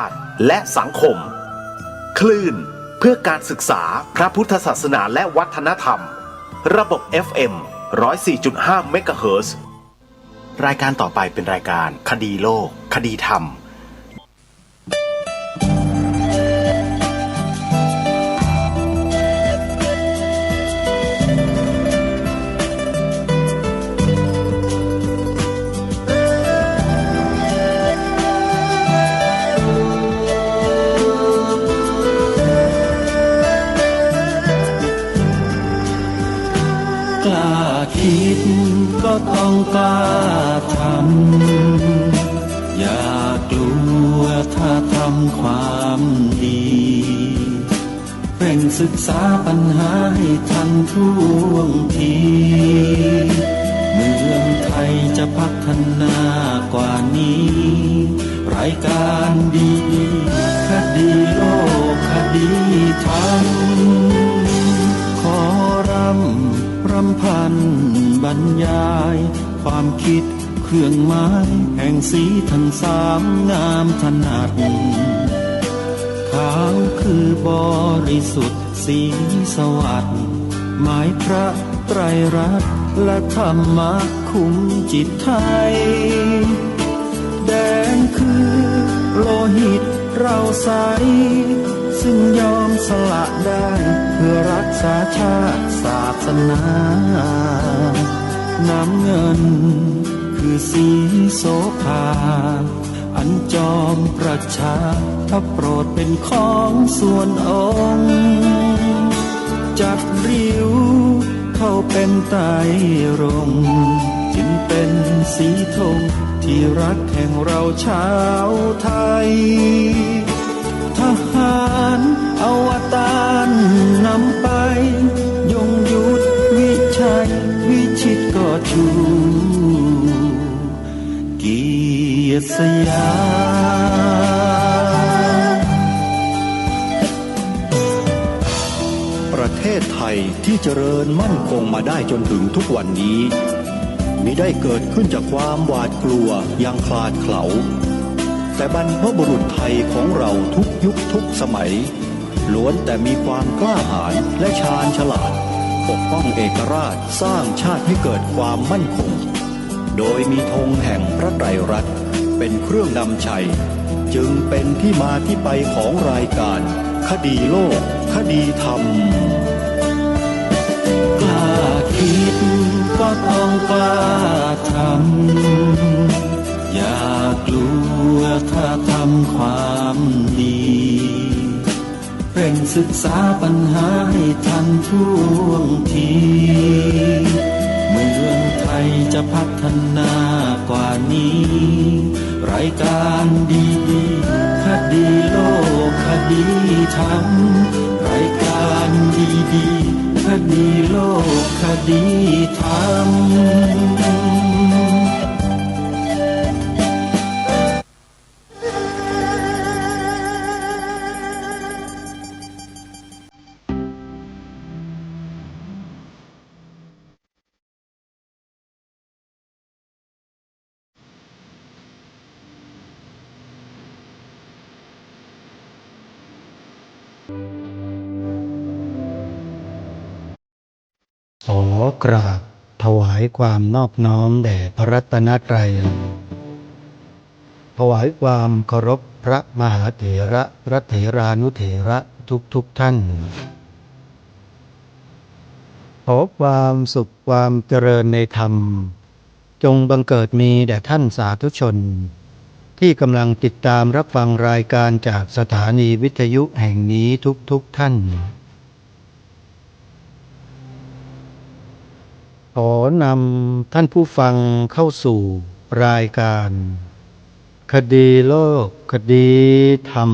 าติและสังคมคลื่นเพื่อการศึกษาพระพุทธศาสนาและวัฒนธรรมระบบ FM 104.5 เมกะเฮิรตซ์รายการต่อไปเป็นรายการคดีโลกคดีธรรมคิดก็ต้องกล้าทำอย่ากลัวถ้าทำความดีเร่งศึกษาปัญหาให้ทันท่วงทีเมืองไทยจะพัฒนากว่านี้รายการดีคดีโลกคดีธรรมขอรำพันบรรยายความคิดเครื่องหมายแห่งสีทั้งสามงามถนัดขาวคือบริสุทธิ์สีสวัสดิ์หมายพระไตรรัตน์และธรรมะคุมจิตไทยแดงคือโลหิตเราใสซึ่งยอมสละได้เพื่อรักษาชาติศาสนาน้ำเงินคือสีโสภาอันจอมประชาถ้าโปรดเป็นของส่วนองค์จัดริ้วเข้าเป็นไตรรงค์จึงเป็นสีธงที่รักแห่งเราชาวไทยทหารอวตารนำไปยงยุทธวิชัยวิชิตก็ชูเกียรติสยามประเทศไทยที่เจริญมั่นคงมาได้จนถึงทุกวันนี้มิได้เกิดขึ้นจากความหวาดกลัวอย่างคลาดเขลาแต่บรรพบุรุษไทยของเราทุกยุคทุกสมัยล้วนแต่มีความกล้าหาญและชาญฉลาดปกป้องเอกราชสร้างชาติให้เกิดความมั่นคงโดยมีธงแห่งพระไตรรัตน์เป็นเครื่องนำชัยจึงเป็นที่มาที่ไปของรายการคดีโลกคดีธรรมกล้าคิดก็ต้องกล้าทำอย่ากลัวถ้าทำความดีเร่งศึกษาปัญหาให้ทันท่วงทีเมืองไทยจะพัฒนากว่านี้รายการดีคดีโลกคดีธรรมรายการดีคดีโลกคดีธรรมขอกราบถวายความนอบน้อมแด่พระรัตนตรัยถวายความเคารพพระมหาเถระพระเถรานุเถระทุกท่านขอความสุขความเจริญในธรรมจงบังเกิดมีแด่ท่านสาธุชนที่กำลังติดตามรับฟังรายการจากสถานีวิทยุแห่งนี้ทุกท่านขอนำท่านผู้ฟังเข้าสู่รายการคดีโลกคดีธรรม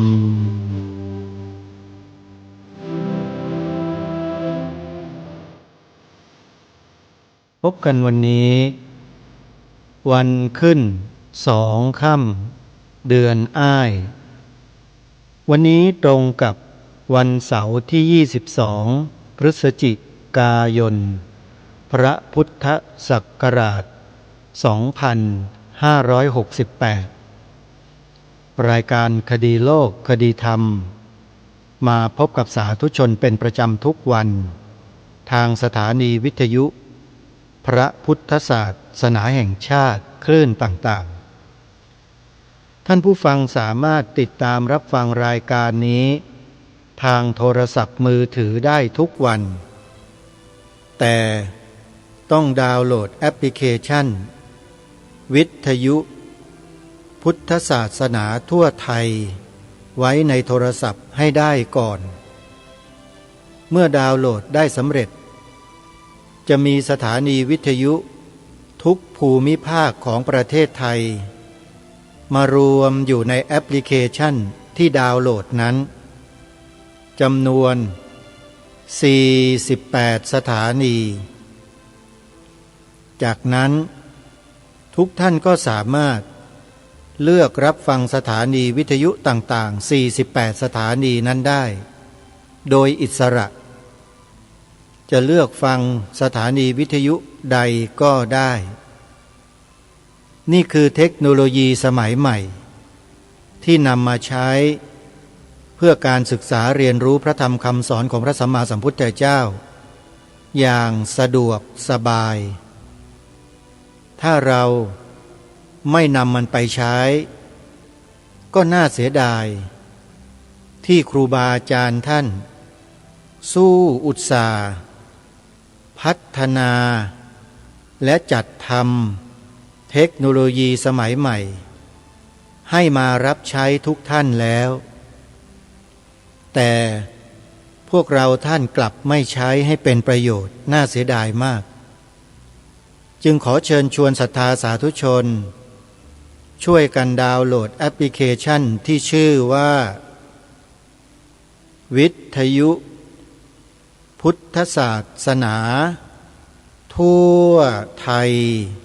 พบกันวันนี้วันขึ้น2 ค่ำเดือนอ้ายวันนี้ตรงกับวันเสาร์ที่22พฤศจิกายนพระพุทธศักราช2568 รายการคดีโลกคดีธรรมมาพบกับสาธุชนเป็นประจำทุกวันทางสถานีวิทยุพระพุทธศาสนาแห่งชาติคลื่นต่างๆท่านผู้ฟังสามารถติดตามรับฟังรายการนี้ทางโทรศัพท์มือถือได้ทุกวันแต่ต้องดาวน์โหลดแอปพลิเคชันวิทยุพุทธศาสนาทั่วไทยไว้ในโทรศัพท์ให้ได้ก่อนเมื่อดาวน์โหลดได้สำเร็จจะมีสถานีวิทยุทุกภูมิภาคของประเทศไทยมารวมอยู่ในแอปพลิเคชันที่ดาวน์โหลดนั้นจำนวน48สถานีจากนั้นทุกท่านก็สามารถเลือกรับฟังสถานีวิทยุต่างๆ48สถานีนั้นได้โดยอิสระจะเลือกฟังสถานีวิทยุใดก็ได้นี่คือเทคโนโลยีสมัยใหม่ที่นำมาใช้เพื่อการศึกษาเรียนรู้พระธรรมคำสอนของพระสัมมาสัมพุทธเจ้าอย่างสะดวกสบายถ้าเราไม่นำมันไปใช้ก็น่าเสียดายที่ครูบาอาจารย์ท่านสู้อุตสาห์พัฒนาและจัดทำเทคโนโลยีสมัยใหม่ให้มารับใช้ทุกท่านแล้วแต่พวกเราท่านกลับไม่ใช้ให้เป็นประโยชน์น่าเสียดายมากจึงขอเชิญชวนศรัทธาสาธุชนช่วยกันดาวน์โหลดแอปพลิเคชันที่ชื่อว่าวิทยุพุทธศาสนาทั่วไทย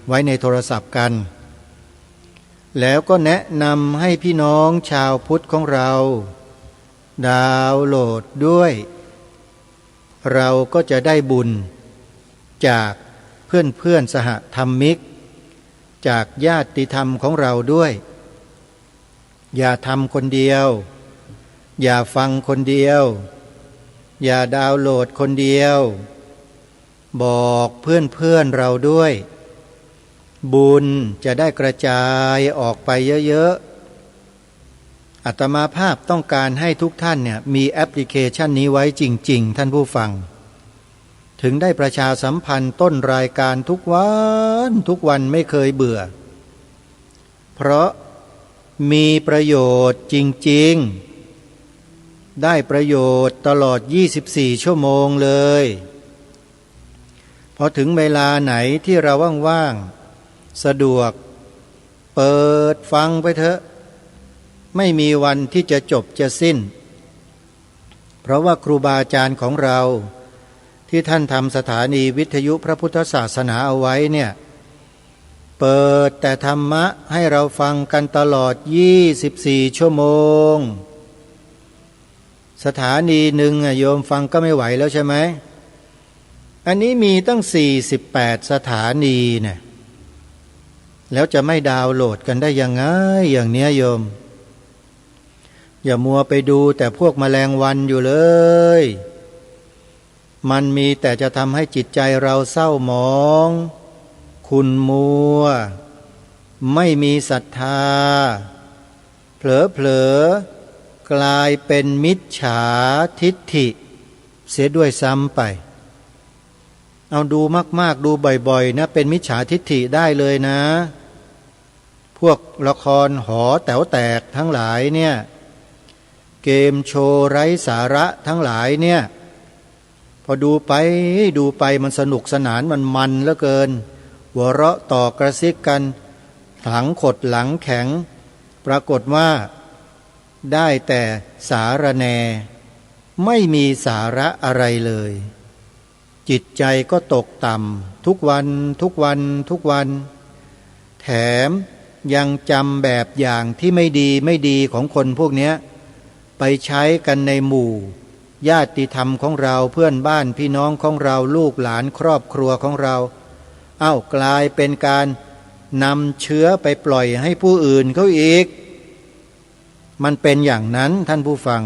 ไว้ในโทรศัพท์กันแล้วก็แนะนำให้พี่น้องชาวพุทธของเราดาวน์โหลดด้วยเราก็จะได้บุญจากเพื่อนสหธรรมิกจากญาติธรรมของเราด้วยอย่าทำคนเดียวอย่าฟังคนเดียวอย่าดาวน์โหลดคนเดียวบอกเพื่อนเราด้วยบุญจะได้กระจายออกไปเยอะๆอาตมาภาพต้องการให้ทุกท่านเนี่ยมีแอปพลิเคชันนี้ไว้จริงๆท่านผู้ฟังถึงได้ประชาสัมพันธ์ต้นรายการทุกวันไม่เคยเบื่อเพราะมีประโยชน์จริงๆได้ประโยชน์ตลอด24ชั่วโมงเลยพอถึงเวลาไหนที่เราว่างๆสะดวกเปิดฟังไปเถอะไม่มีวันที่จะจบจะสิ้นเพราะว่าครูบาอาจารย์ของเราที่ท่านทำสถานีวิทยุพระพุทธศาสนาเอาไว้เนี่ยเปิดแต่ธรรมะให้เราฟังกันตลอด24ชั่วโมงสถานีหนึ่งโยมฟังก็ไม่ไหวแล้วใช่ไหมอันนี้มีตั้ง48สถานีเนี่ยแล้วจะไม่ดาวน์โหลดกันได้ยังไงอย่างเนี้ยโยมอย่ามัวไปดูแต่พวกแมลงวันอยู่เลยมันมีแต่จะทำให้จิตใจเราเศร้าหมองขุ่นมัวไม่มีศรัทธาเผลอกลายเป็นมิจฉาทิฏฐิเสียด้วยซ้ำไปเอาดูมากๆดูบ่อยๆนะเป็นมิจฉาทิฏฐิได้เลยนะพวกละครหอแต๋วแตกทั้งหลายเนี่ยเกมโชว์ไร้สาระทั้งหลายเนี่ยพอดูไปมันสนุกสนานมันเหลือเกินหัวเราะต่อกระซิกกันหลังขดหลังแข็งปรากฏว่าได้แต่สารแหน่ไม่มีสาระอะไรเลยจิตใจก็ตกต่ำทุกวันแถมยังจำแบบอย่างที่ไม่ดีของคนพวกนี้ไปใช้กันในหมู่ญาติธรรมของเราเพื่อนบ้านพี่น้องของเราลูกหลานครอบครัวของเรากลายเป็นการนำเชื้อไปปล่อยให้ผู้อื่นเขาอีก มันเป็นอย่างนั้นท่านผู้ฟัง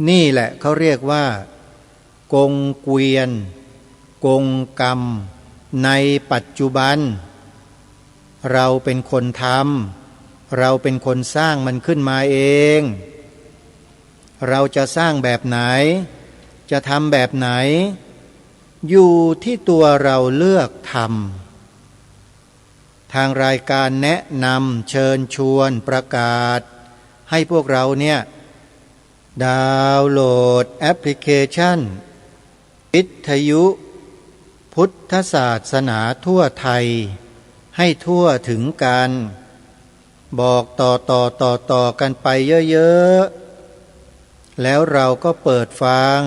นี่แหละเขาเรียกว่ากงเกวียนกงกรรมในปัจจุบันเราเป็นคนทำเราเป็นคนสร้างมันขึ้นมาเองเราจะสร้างแบบไหนจะทำแบบไหนอยู่ที่ตัวเราเลือกทำทางรายการแนะนำเชิญชวนประกาศให้พวกเราเนี่ยดาวน์โหลดแอปพลิเคชันวิทยุพุทธศาสนาทั่วไทยให้ทั่วถึงกันบอกต่อกันไปเยอะๆแล้วเราก็เปิดฟัง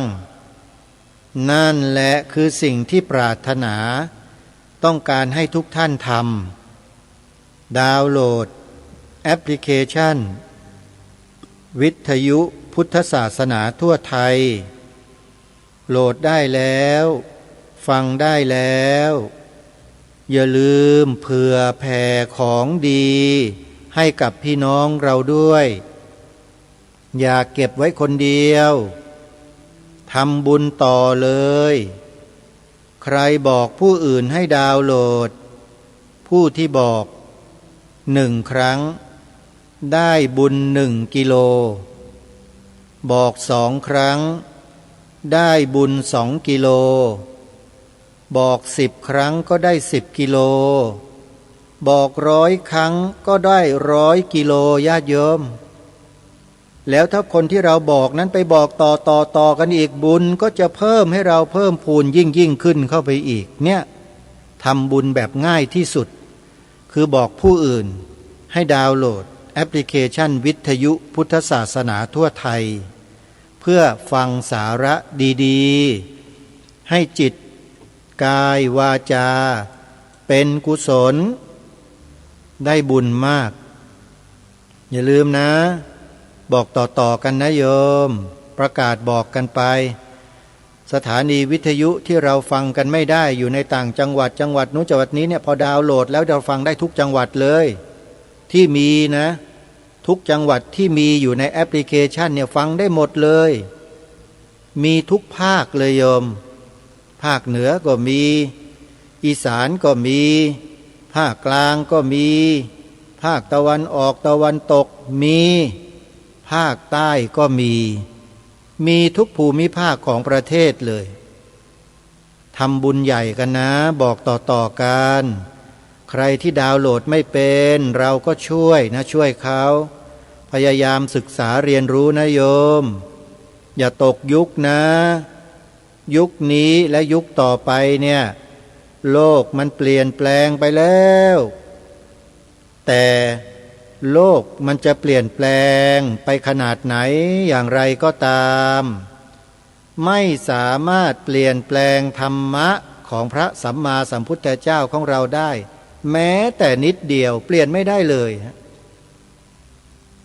นั่นแหละคือสิ่งที่ปรารถนาต้องการให้ทุกท่านทำดาวน์โหลดแอปพลิเคชันวิทยุพุทธศาสนาทั่วไทยโหลดได้แล้วฟังได้แล้วอย่าลืมเผื่อแผ่ของดีให้กับพี่น้องเราด้วยอย่าเก็บไว้คนเดียวทำบุญต่อเลยใครบอกผู้อื่นให้ดาวน์โหลดผู้ที่บอก1 ครั้งได้บุญ1 กิโลบอก2 ครั้งได้บุญ2 กิโลบอก10 ครั้งก็ได้10 กิโลบอก100 ครั้งก็ได้100 กิโลญาติโยมแล้วถ้าคนที่เราบอกนั้นไปบอกต่อกันอีกบุญก็จะเพิ่มให้เราเพิ่มพูนยิ่งขึ้นเข้าไปอีกเนี่ยทำบุญแบบง่ายที่สุดคือบอกผู้อื่นให้ดาวน์โหลดแอปพลิเคชันวิทยุพุทธศาสนาทั่วไทยเพื่อฟังสาระดีๆให้จิตกายวาจาเป็นกุศลได้บุญมากอย่าลืมนะบอกต่อกันนะโยมประกาศบอกกันไปสถานีวิทยุที่เราฟังกันไม่ได้อยู่ในต่างจังหวัดนู้นจังหวัดนี้เนี่ยพอดาวน์โหลดแล้วเราฟังได้ทุกจังหวัดเลยที่มีนะทุกจังหวัดที่มีอยู่ในแอปพลิเคชันเนี่ยฟังได้หมดเลยมีทุกภาคเลยโยมภาคเหนือก็มีอีสานก็มีภาคกลางก็มีภาคตะวันออกตะวันตกมีภาคใต้ก็มีทุกภูมิภาคของประเทศเลยทำบุญใหญ่กันนะบอกต่อกันใครที่ดาวน์โหลดไม่เป็นเราก็ช่วยเขาพยายามศึกษาเรียนรู้นะโยมอย่าตกยุคนะยุคนี้และยุคต่อไปเนี่ยโลกมันเปลี่ยนแปลงไปแล้วแต่โลกมันจะเปลี่ยนแปลงไปขนาดไหนอย่างไรก็ตามไม่สามารถเปลี่ยนแปลงธรรมะของพระสัมมาสัมพุทธเจ้าของเราได้แม้แต่นิดเดียวเปลี่ยนไม่ได้เลย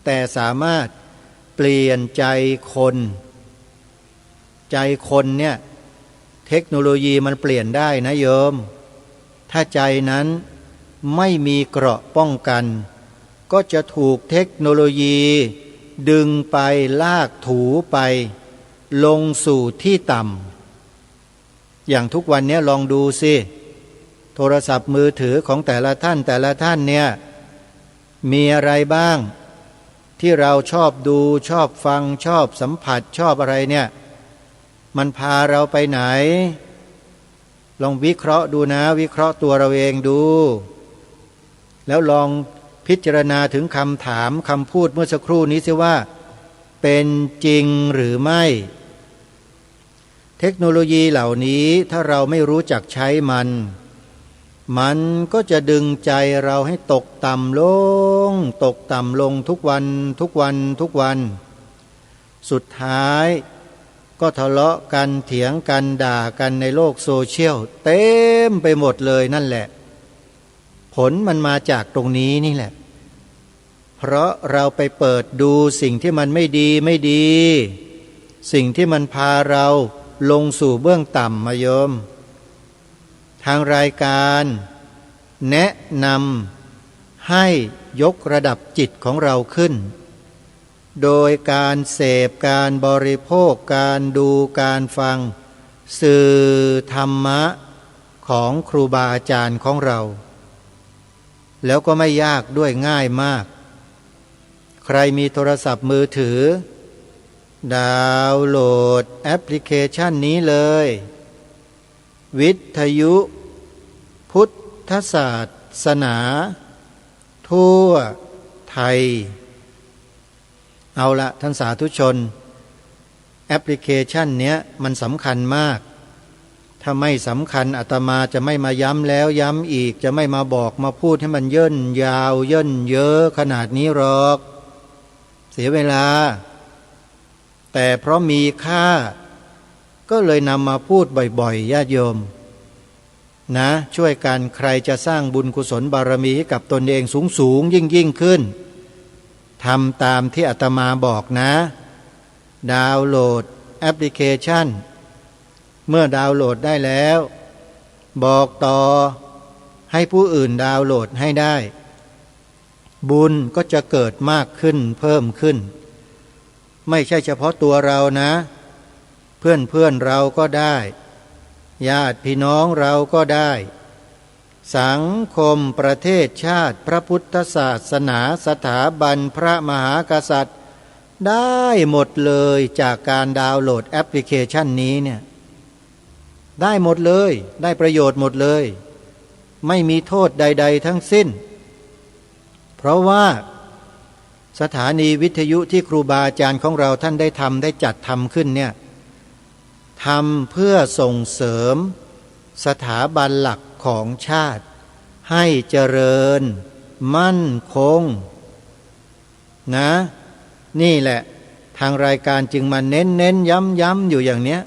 แต่สามารถเปลี่ยนใจคนเนี่ยเทคโนโลยีมันเปลี่ยนได้นะโยมถ้าใจนั้นไม่มีเกราะป้องกันก็จะถูกเทคโนโลยีดึงไปลากถูไปลงสู่ที่ต่ำอย่างทุกวันนี้ลองดูสิโทรศัพท์มือถือของแต่ละท่านเนี่ยมีอะไรบ้างที่เราชอบดูชอบฟังชอบสัมผัสชอบอะไรเนี่ยมันพาเราไปไหนลองวิเคราะห์ดูนะวิเคราะห์ตัวเราเองดูแล้วลองพิจารณาถึงคำถามคำพูดเมื่อสักครู่นี้สิว่าเป็นจริงหรือไม่เทคโนโลยีเหล่านี้ถ้าเราไม่รู้จักใช้มันก็จะดึงใจเราให้ตกต่ำลงทุกวันสุดท้ายก็ทะเลาะกันเถียงกันด่ากันในโลกโซเชียลเต็มไปหมดเลยนั่นแหละผลมันมาจากตรงนี้นี่แหละเพราะเราไปเปิดดูสิ่งที่มันไม่ดีสิ่งที่มันพาเราลงสู่เบื้องต่ำมาโยมทางรายการแนะนำให้ยกระดับจิตของเราขึ้น โดยการเสพการบริโภคการดูการฟังสื่อธรรมะของครูบาอาจารย์ของเราแล้วก็ไม่ยากด้วยง่ายมากใครมีโทรศัพท์มือถือดาวน์โหลดแอปพลิเคชันนี้เลยวิทยุพุทธศาสนาทั่วไทยเอาละท่านสาธุชนแอปพลิเคชันเนี้ยมันสำคัญมากถ้าไม่สำคัญอาตมาจะไม่มาย้ำแล้วย้ำอีกจะไม่มาบอกมาพูดให้มันเยินยาวเยินเยอะขนาดนี้หรอกเสียเวลาแต่เพราะมีค่าก็เลยนำมาพูดบ่อยๆญาติโยมนะช่วยกันใครจะสร้างบุญกุศลบารมีให้กับตนเองสูงยิ่งขึ้นทำตามที่อาตมาบอกนะดาวน์โหลดแอปพลิเคชันเมื่อดาวน์โหลดได้แล้วบอกต่อให้ผู้อื่นดาวน์โหลดให้ได้บุญก็จะเกิดมากขึ้นเพิ่มขึ้นไม่ใช่เฉพาะตัวเรานะเพื่อนเราก็ได้ญาติพี่น้องเราก็ได้สังคมประเทศชาติพระพุทธศาสนาสถาบันพระมหากษัตริย์ได้หมดเลยจากการดาวน์โหลดแอปพลิเคชันนี้เนี่ยได้หมดเลยได้ประโยชน์หมดเลยไม่มีโทษใดๆทั้งสิ้นเพราะว่าสถานีวิทยุที่ครูบาอาจารย์ของเราท่านได้จัดทำขึ้นเนี่ยทำเพื่อส่งเสริมสถาบันหลักของชาติให้เจริญมั่นคงนะนี่แหละทางรายการจึงมาเน้นย้ำอยู่อย่างเนี้ย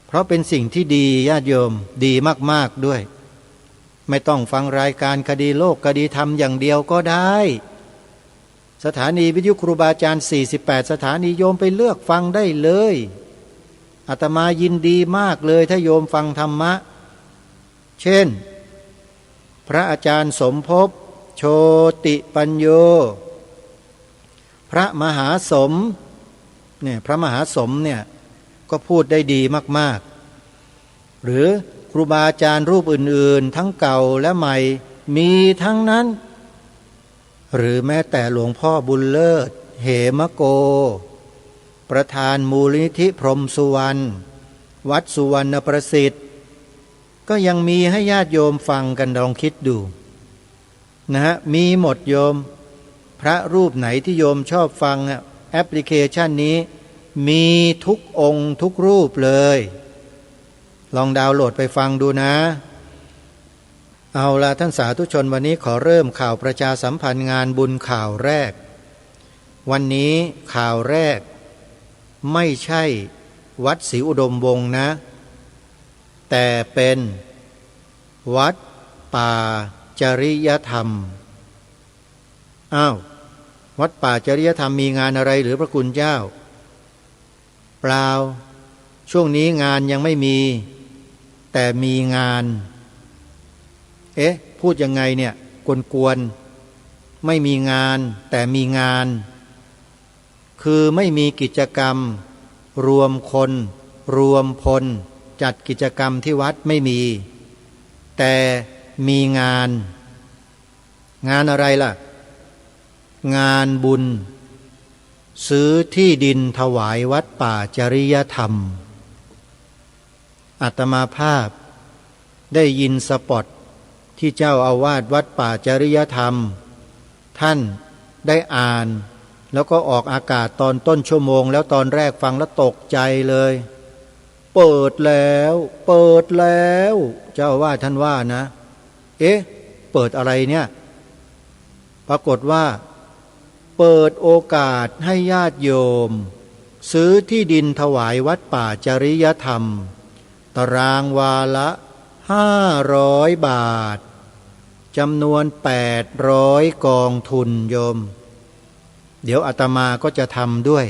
เพราะเป็นสิ่งที่ดีญาติโยมดีมากๆด้วยไม่ต้องฟังรายการคดีโลกคดีธรรมอย่างเดียวก็ได้สถานีวิทยุครูบาอาจารย์48สถานีโยมไปเลือกฟังได้เลยอาตมายินดีมากเลยถ้าโยมฟังธรรมะเช่นพระอาจารย์สมภพโชติปัญโยพระมหาสมเนี่ยพระมหาสมเนี่ยก็พูดได้ดีมากๆหรือครูบาอาจารย์รูปอื่นๆทั้งเก่าและใหม่มีทั้งนั้นหรือแม้แต่หลวงพ่อบุญเลิศเหมโกประธานมูลนิธิพรหมสุวรรณวัดสุวรรณประสิทธิ์ก็ยังมีให้ญาติโยมฟังกันลองคิดดูนะฮะมีหมดโยมพระรูปไหนที่โยมชอบฟังแอปพลิเคชันนี้มีทุกองค์ทุกรูปเลยลองดาวน์โหลดไปฟังดูนะเอาล่ะท่านสาธุชนวันนี้ขอเริ่มข่าวประชาสัมพันธ์งานบุญข่าวแรกวันนี้ข่าวแรกไม่ใช่วัดศรีอุดมวงศ์นะแต่เป็นวัดป่าจริยธรรมอ้าววัดป่าจริยธรรมมีงานอะไรหรือพระคุณเจ้าเปล่าช่วงนี้งานยังไม่มีแต่มีงานพูดยังไงเนี่ยกวนๆไม่มีงานแต่มีงานคือไม่มีกิจกรรมรวมคนรวมพลจัดกิจกรรมที่วัดไม่มีแต่มีงานอะไรล่ะงานบุญซื้อที่ดินถวายวัดป่าจริยธรรมอาตมาภาพได้ยินสปอตที่เจ้าอาวาสวัดป่าจริยธรรมท่านได้อ่านแล้วก็ออกอากาศตอนต้นชั่วโมงแล้วตอนแรกฟังแล้วตกใจเลยเปิดแล้วเจ้าอาวาสท่านว่านะเปิดอะไรเนี่ยปรากฏว่าเปิดโอกาสให้ญาติโยมซื้อที่ดินถวายวัดป่าจริยธรรมตารางวาละ500 บาทจำนวน800กองทุนโยมเดี๋ยวอาตมาก็จะทำด้วย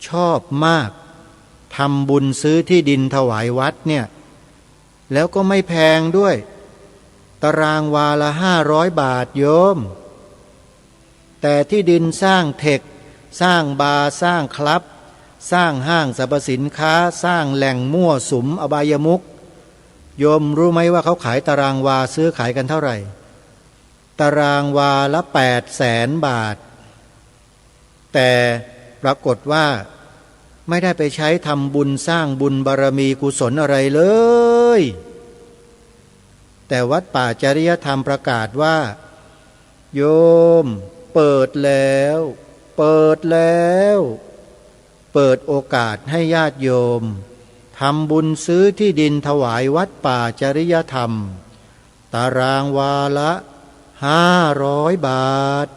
ชอบมากทำบุญซื้อที่ดินถวายวัดเนี่ยแล้วก็ไม่แพงด้วยตารางวาละ500 บาทโยมแต่ที่ดินสร้างเทค สร้างบาร์สร้างคลับสร้างห้างสรรพสินค้าสร้างแหล่งมั่วสุมอบายมุขโยมรู้ไหมว่าเขาขายตารางวาซื้อขายกันเท่าไหร่ตารางวาละ800,000 บาทแต่ปรากฏว่าไม่ได้ไปใช้ทำบุญสร้างบุญบารมีกุศลอะไรเลยแต่วัดป่าจริยธรรมประกาศว่าโยมเปิดแล้วเปิดโอกาสให้ญาติโยมทำบุญซื้อที่ดินถวายวัดป่าจริยธรรมตารางวาละ500 บาท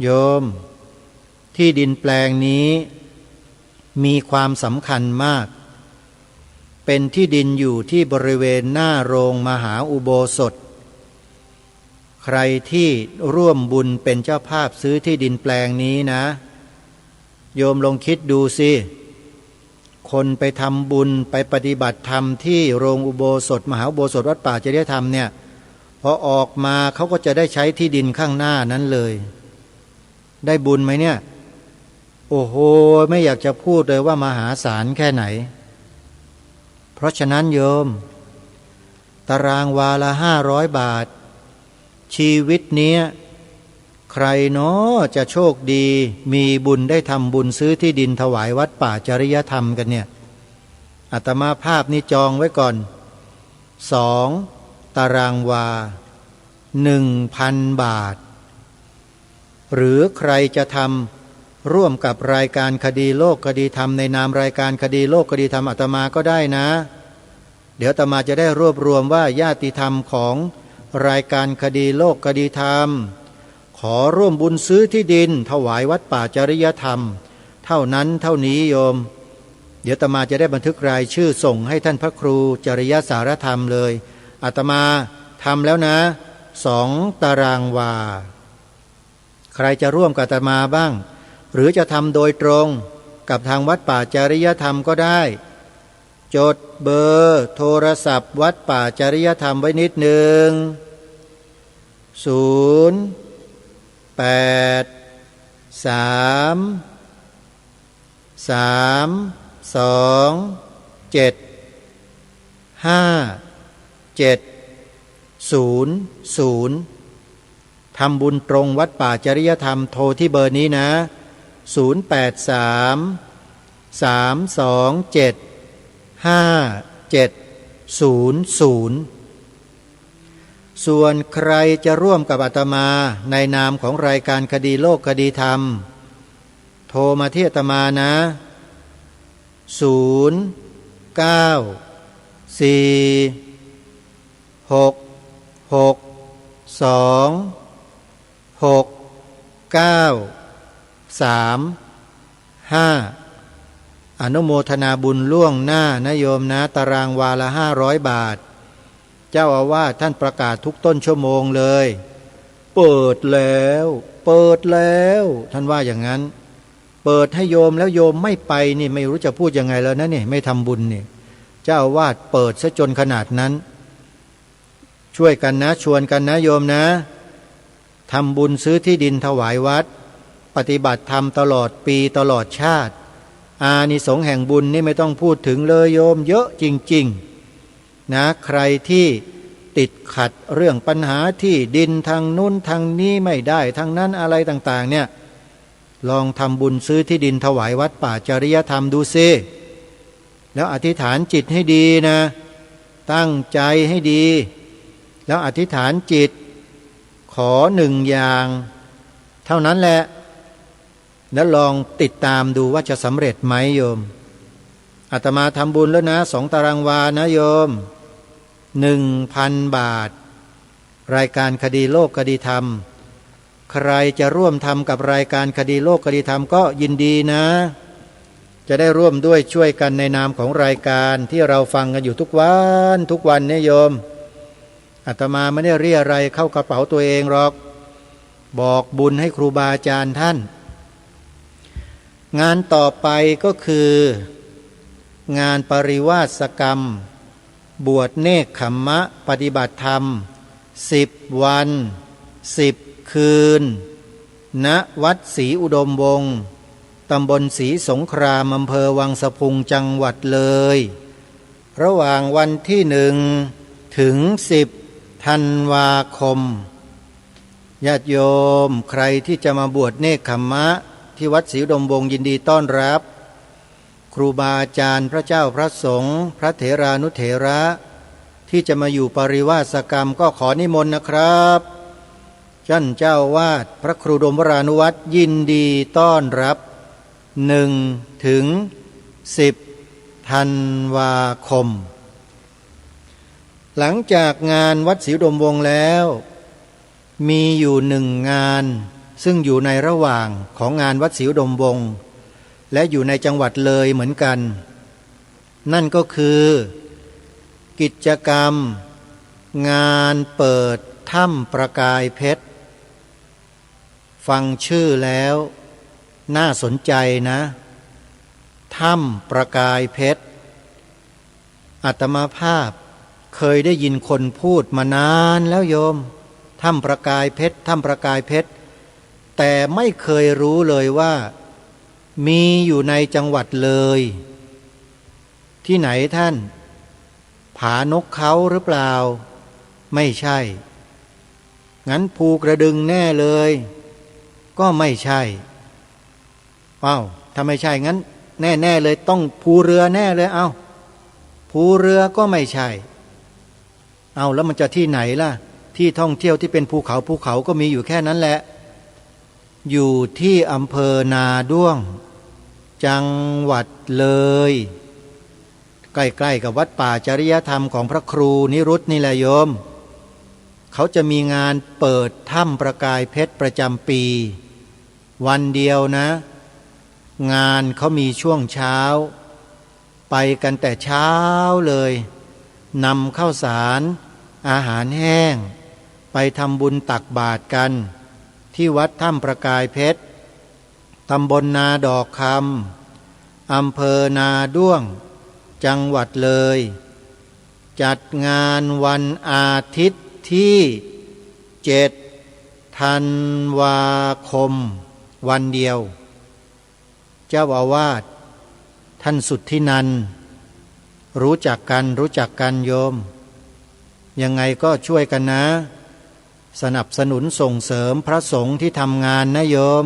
โยมที่ดินแปลงนี้มีความสำคัญมากเป็นที่ดินอยู่ที่บริเวณหน้าโรงมหาอุโบสถใครที่ร่วมบุญเป็นเจ้าภาพซื้อที่ดินแปลงนี้นะโยมลองคิดดูสิคนไปทำบุญไปปฏิบัติธรรมที่โรงอุโบสถมหาอุโบสถวัดป่าจริยธรรมเนี่ยพอออกมาเขาก็จะได้ใช้ที่ดินข้างหน้านั้นเลยได้บุญไหมเนี่ยโอ้โหไม่อยากจะพูดเลยว่ามหาศาลแค่ไหนเพราะฉะนั้นโยมตารางวาละ500 บาทชีวิตนี้ใครเนาะจะโชคดีมีบุญได้ทำบุญซื้อที่ดินถวายวัดป่าจริยธรรมกันเนี่ยอาตมาภาพนี่จองไว้ก่อน2 ตารางวา 1,000 บาทหรือใครจะทำร่วมกับรายการคดีโลกคดีธรรมในนามรายการคดีโลกคดีธรรมอาตมาก็ได้นะเดี๋ยวอาตมาจะได้รวบรวมว่าญาติธรรมของรายการคดีโลกคดีธรรมขอร่วมบุญซื้อที่ดินถวายวัดป่าจริยธรรมเท่านั้นเท่านี้โยมเดี๋ยวอาตมาจะได้บันทึกรายชื่อส่งให้ท่านพระครูจริยสารธรรมเลยอาตมาทำแล้วนะ2 ตารางวาใครจะร่วมกับอาตมาบ้างหรือจะทำโดยตรงกับทางวัดป่าจริยธรรมก็ได้จดเบอร์โทรศัพท์วัดป่าจริยธรรมไว้นิดหนึ่งทำบุญตรงวัดป่าจริยธรรมโทรที่เบอร์นี้นะ0833275700ส่วนใครจะร่วมกับอาตมาในนามของรายการคดีโลกคดีธรรมโทรมาที่อาตมานะอนุโมทนาบุญล่วงหน้านะโยมนะตารางวาละ500 บาทเจ้าอาวาสท่านประกาศทุกต้นชั่วโมงเลยเปิดแล้วท่านว่าอย่างนั้นเปิดให้โยมแล้วโยมไม่ไปนี่ไม่รู้จะพูดยังไงแล้วนะนี่ไม่ทำบุญนี่เจ้าอาวาสเปิดซะจนขนาดนั้นช่วยกันนะชวนกันนะโยมนะทำบุญซื้อที่ดินถวายวัดปฏิบัติธรรมตลอดปีตลอดชาติอานิสงส์แห่งบุญนี่ไม่ต้องพูดถึงเลยโยมเยอะจริงๆนะใครที่ติดขัดเรื่องปัญหาที่ดินทางนู้นทางนี้ไม่ได้ทางนั้นอะไรต่างๆเนี่ยลองทำบุญซื้อที่ดินถวายวัดป่าจริยธรรมดูซิแล้วอธิษฐานจิตให้ดีนะตั้งใจให้ดีแล้วอธิษฐานจิตขอ1 อย่างเท่านั้นแหละแล้วลองติดตามดูว่าจะสำเร็จไหมโยมอาตมาทำบุญแล้วนะ2 ตารางวานะโยม1,000 บาทรายการคดีโลกคดีธรรมใครจะร่วมทำกับรายการคดีโลกคดีธรรมก็ยินดีนะจะได้ร่วมด้วยช่วยกันในนามของรายการที่เราฟังกันอยู่ทุกวันเนี่ยโยมอาตมาไม่ได้เรียอะไรเข้ากระเป๋าตัวเองหรอกบอกบุญให้ครูบาอาจารย์ท่านงานต่อไปก็คืองานปริวาสกรรมบวชเนกขัมมะปฏิบัติธรรม10 วัน10 คืน ณวัดศรีอุดมวงศ์ตำบลศรีสงครามอำเภอวังสะพุงจังหวัดเลยระหว่างวันที่1 ถึง 10 ธันวาคมญาติโยมใครที่จะมาบวชเนกขัมมะที่วัดศรีอุดมวงศ์ยินดีต้อนรับครูบาอาจารย์พระเจ้าพระสงฆ์พระเถรานุเถระที่จะมาอยู่ปริวาสกรรมก็ขอนิมนต์นะครับท่านเจ้าวาดพระครูดมวรานุวัตรยินดีต้อนรับ1 ถึง 10 ธันวาคมหลังจากงานวัดศรีอุดมวงศ์แล้วมีอยู่1 งานซึ่งอยู่ในระหว่างของงานวัดศรีอุดมวงศ์และอยู่ในจังหวัดเลยเหมือนกันนั่นก็คือกิจกรรมงานเปิดถ้ำประกายเพชรฟังชื่อแล้วน่าสนใจนะถ้ำประกายเพชรอาตมาภาพเคยได้ยินคนพูดมานานแล้วโยมถ้ำประกายเพชรถ้ำประกายเพชรแต่ไม่เคยรู้เลยว่ามีอยู่ในจังหวัดเลยที่ไหนท่านผานกเขาหรือเปล่าไม่ใช่งั้นภูกระดึงแน่เลยก็ไม่ใช่ถ้าไม่ใช่งั้นแน่เลยต้องภูเรือแน่เลยภูเรือก็ไม่ใช่แล้วมันจะที่ไหนล่ะที่ท่องเที่ยวที่เป็นภูเขาก็มีอยู่แค่นั้นแหละอยู่ที่อำเภอนาด้วงจังหวัดเลยใกล้ๆกับวัดป่าจริยธรรมของพระครูนิรุตนี่แหละโยมเขาจะมีงานเปิดถ้ำประกายเพชรประจำปีวันเดียวนะงานเขามีช่วงเช้าไปกันแต่เช้าเลยนำข้าวสารอาหารแห้งไปทำบุญตักบาตรกันที่วัดถ้ำประกายเพชรตำบลนาดอกคำอำเภอนาด้วงจังหวัดเลยจัดงานวันอาทิตย์ที่7 ธันวาคมวันเดียวเจ้าอาวาสท่านสุทธินันท์รู้จักกันโยมยังไงก็ช่วยกันนะสนับสนุนส่งเสริมพระสงฆ์ที่ทำงานนะโยม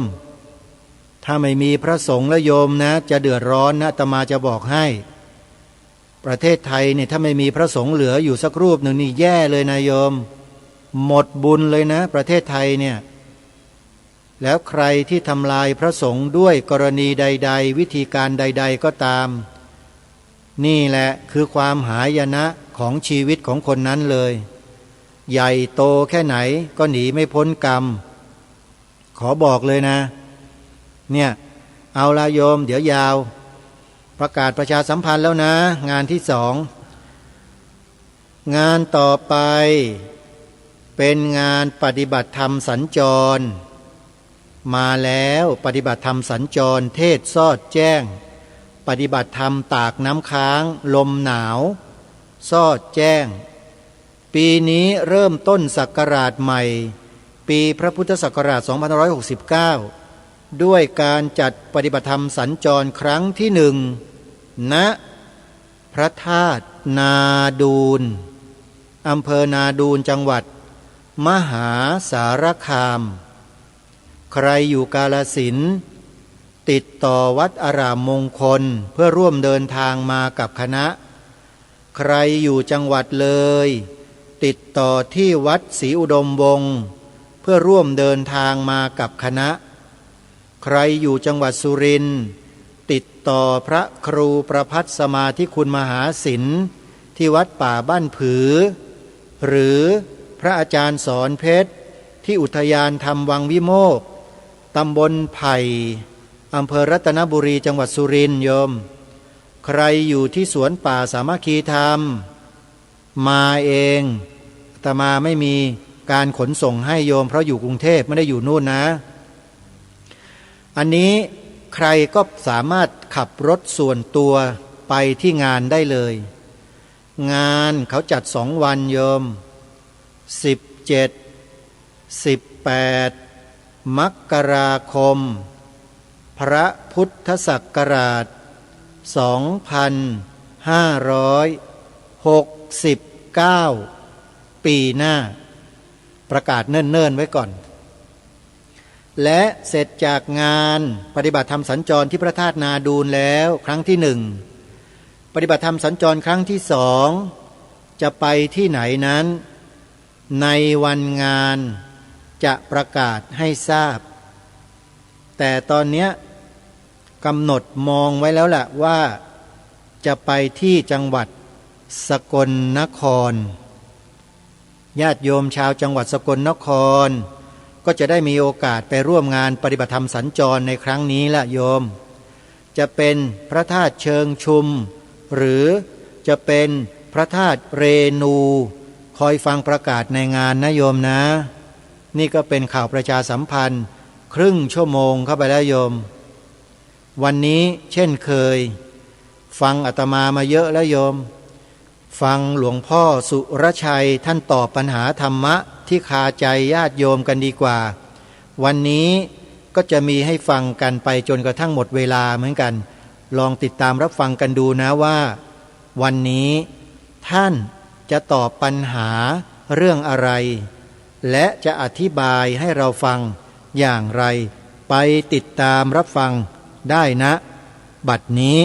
ถ้าไม่มีพระสงฆ์แล้วโยมนะจะเดือดร้อนนะอาตมาจะบอกให้ประเทศไทยเนี่ยถ้าไม่มีพระสงฆ์เหลืออยู่สักรูปหนึ่งนี่แย่เลยนะโยมหมดบุญเลยนะประเทศไทยเนี่ยแล้วใครที่ทำลายพระสงฆ์ด้วยกรณีใดๆวิธีการใดๆก็ตามนี่แหละคือความหายนะของชีวิตของคนนั้นเลยใหญ่โตแค่ไหนก็หนีไม่พ้นกรรมขอบอกเลยนะเนี่ยเอาละโยมเดี๋ยวยาวประกาศประชาสัมพันธ์แล้วนะงานที่2งานต่อไปเป็นงานปฏิบัติธรรมสัญจรมาแล้วปฏิบัติธรรมสัญจรเทศสอดแจ้งปฏิบัติธรรมตากน้ำค้างลมหนาวสอดแจ้งปีนี้เริ่มต้นศักราชใหม่ปีพระพุทธศักราช2569ด้วยการจัดปฏิบัติธรรมสัญจรครั้งที่1ณพระธาตุนาดูลอำเภอนาดูลจังหวัดมหาสารคามใครอยู่กาฬสินธุ์ติดต่อวัดอารามมงคลเพื่อร่วมเดินทางมากับคณะใครอยู่จังหวัดเลยติดต่อที่วัดศรีอุดมวงศ์เพื่อร่วมเดินทางมากับคณะใครอยู่จังหวัดสุรินทร์ติดต่อพระครูประภัสสมาธิคุณมหาศิลป์ที่วัดป่าบ้านผือหรือพระอาจารย์สอนเพชรที่อุทยานธรรมวังวิโมกข์ตำบลไผ่อำเภอรัตนบุรีจังหวัดสุรินทร์โยมใครอยู่ที่สวนป่าสามัคคีธรรมมาเองอาตมาไม่มีการขนส่งให้โยมเพราะอยู่กรุงเทพไม่ได้อยู่นู่นนะอันนี้ใครก็สามารถขับรถส่วนตัวไปที่งานได้เลยงานเขาจัด2 วันโยม17 18 มกราคมพระพุทธศักราช2569ปีหน้าประกาศเนิ่นๆไว้ก่อนและเสร็จจากงานปฏิบัติธรรมสัญจรที่พระธาตุนาดูลแล้วครั้งที่1ปฏิบัติธรรมสัญจรครั้งที่2จะไปที่ไหนนั้นในวันงานจะประกาศให้ทราบแต่ตอนนี้กำหนดมองไว้แล้วล่ะว่าจะไปที่จังหวัดสกลนครญาติโยมชาวจังหวัดสกลนครก็จะได้มีโอกาสไปร่วมงานปฏิบัติธรรมสัญจรในครั้งนี้ละโยมจะเป็นพระธาตุเชิงชุมหรือจะเป็นพระธาตุเรนูคอยฟังประกาศในงานนะโยมนะนี่ก็เป็นข่าวประชาสัมพันธ์ครึ่งชั่วโมงเข้าไปแล้วโยมวันนี้เช่นเคยฟังอาตมามาเยอะแล้วโยมฟังหลวงพ่อสุรชัยท่านตอบปัญหาธรรมะที่คาใจญาติโยมกันดีกว่าวันนี้ก็จะมีให้ฟังกันไปจนกระทั่งหมดเวลาเหมือนกันลองติดตามรับฟังกันดูนะว่าวันนี้ท่านจะตอบปัญหาเรื่องอะไรและจะอธิบายให้เราฟังอย่างไรไปติดตามรับฟังได้นะบัดนี้